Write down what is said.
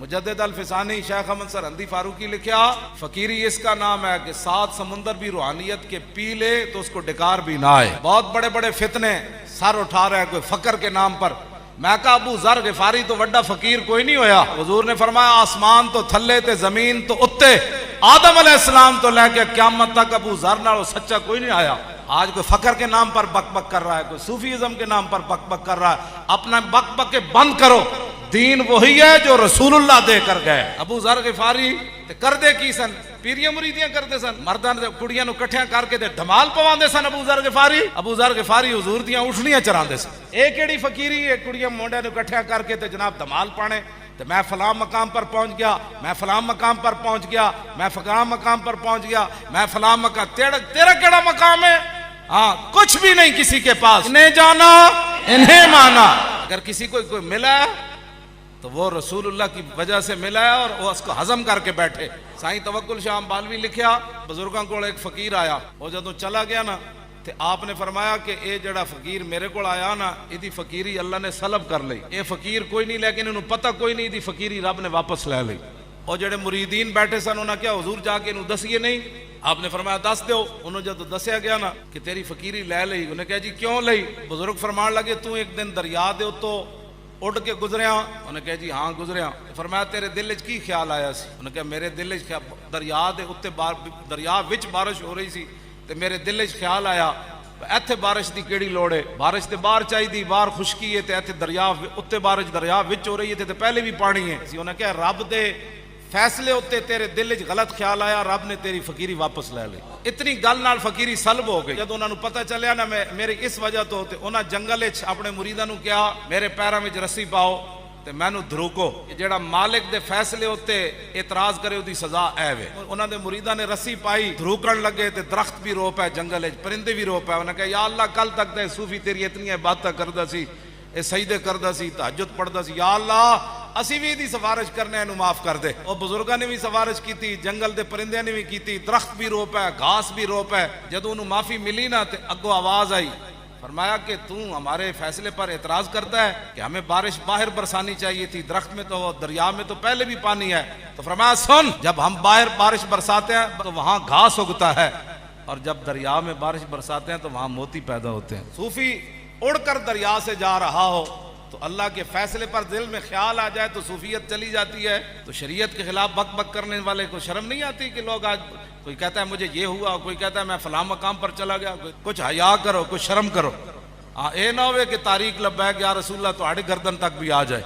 مجدد الفسانی شیخ احمد سرہندی فاروقی لکھیا فقیری اس کا نام ہے کہ 7 سمندر بھی روحانیت کے پی لے تو اس کو ڈکار بھی نہ آئے. بہت بڑے بڑے فتنے سر اٹھا رہے ہیں کوئی فقر کے نام پر. میں کہا ابو ذر غفاری تو وڈا فقیر کوئی نہیں ہویا. حضور نے فرمایا آسمان تو تھلے تے زمین تو اتے آدم علیہ السلام تو لے کے قیامت تک ابو ذر نال سچا کوئی نہیں آیا. آج کوئی فقر کے نام پر بک بک کر رہا ہے, کوئی صوفیزم کے نام پر بک بک کر رہا ہے. اپنا بک بک کے بند کرو. دین وہی ہے جو رسول اللہ دے کر گئے. ابو ذر غفاری تے کر دے کی سن, پیریاں مریدیاں کرتے سن, مرداں تے کڑیاں نو کٹھیاں کر کے تے دھمال پواندے سن. ابو ذر غفاری حضور دیاں اٹھنیاں چراندے سن. اے کیڑی فقیری ہے کڑیاں مونڈے نو کٹھیاں کر کے تے جناب دھمال پانے تے میں فلاں مقام پر پہنچ گیا, میں فلاں مقام پر پہنچ گیا, میں فلاں مقام پر پہنچ گیا, میں فلاں مقام. تیرا کیڑا مقام ہے؟ ہاں کچھ بھی نہیں کسی کے پاس. انہیں جانا انہیں مانا. اگر کسی کو کوئی ملا ہے تو وہ رسول اللہ کی وجہ سے ملا ہے اور وہ اس کو ہضم کر کے بیٹھے. سائیں توکل شاہ بالوی لکھیا بزرگاں کو ایک فقیر آیا, وہ جدوں چلا گیا نا تے آپ نے فرمایا کہ اے جڑا فقیر میرے کو آیا نا ایدی فقیری اللہ نے سلب کر لئی. اے فقیر کوئی نہیں لیکن انہوں پتہ کوئی نہیں ایدی فقیری رب نے واپس لے لئی. اور جڑے مریدین بیٹھے سن انہوں نے کیا حضور جا کے انہوں دسیے نہیں. آپ نے فرمایا دس دیو. انہوں جب دسیا گیا نا کہ تیری فقیری لے لئی, انہوں نے کہا جی کیوں لئی؟ بزرگ فرمان لگے تو ایک دن دریا دے تو اڑ کے گزریا. انہوں نے کہا جی ہاں گزریا. فرمایا تیرے دل وچ کی خیال آیا سی؟ انہوں نے کہا میرے دل وچ دریا دے اوتے دریا وچ بارش ہو رہی سی تے میرے دل وچ خیال آیا ایتھے بارش دی کیڑی لوڑ ہے, بارش تے باہر چاہیے, باہر خشکی ہے تے ایتھے دریا اوتے بارش دریا وچ ہو رہی ہے تے پہلے بھی پانی ہے. انہوں نے کہا رب دے فیصلے ہوتے تیرے دل وچ غلط خیال آیا, رب نے تیری فقیری واپس لے لی. اتنی گل نال فقیری سلب ہو گئی. جب انہوں نے پتہ چلیا نا میری اس وجہ تو تے انہاں جنگل وچ اپنے مریداں نو کہا میرے پیراں وچ رسی پاؤ تے مینوں دھروکو. جیڑا مالک دے فیصلے ہوتے اعتراض کرے اودی سزا اے وے. انہاں دے مریداں نے رسی پائی, دھروکن لگے تے درخت بھی رو پے جنگل وچ, پرندے بھی رو پے. انہاں نے کہا یا اللہ کل تک تے صوفی تیری اتنی عبادتاں کردا سی, اے سجدے کردا سی, تہجد پڑھدا سی, یا اللہ اسی بھی دی سفارش کرنے انہوں معاف کر دے. اور بزرگاں نے بھی سفارش کیتی, جنگل دے پرندے نے بھی کیتی, درخت بھی رو پے, گھاس بھی رو پے. جدوں انہوں معافی ملی نا تے اگوں آواز آئی, فرمایا کہ تو ہمارے فیصلے پر اعتراض کرتا ہے کہ ہمیں بارش باہر برسانی چاہیے تھی, درخت میں تو دریا میں تو پہلے بھی پانی ہے. تو فرمایا سن, جب ہم باہر بارش برساتے ہیں تو وہاں گھاس اگتا ہے, اور جب دریا میں بارش برساتے ہیں تو وہاں موتی پیدا ہوتے ہیں. صوفی اڑ کر دریا سے جا رہا ہو تو اللہ کے فیصلے پر دل میں خیال آ جائے تو صوفیت چلی جاتی ہے. تو شریعت کے خلاف بک بک کرنے والے کو شرم نہیں آتی کہ لوگ آج کوئی کہتا ہے مجھے یہ ہوا, کوئی کہتا ہے میں فلاں مقام پر چلا گیا. کچھ حیا کرو, کچھ شرم کرو. اے نہ ہوئے کہ تاریخ لبیک یا رسول اللہ تو آڑے گردن تک بھی آ جائے.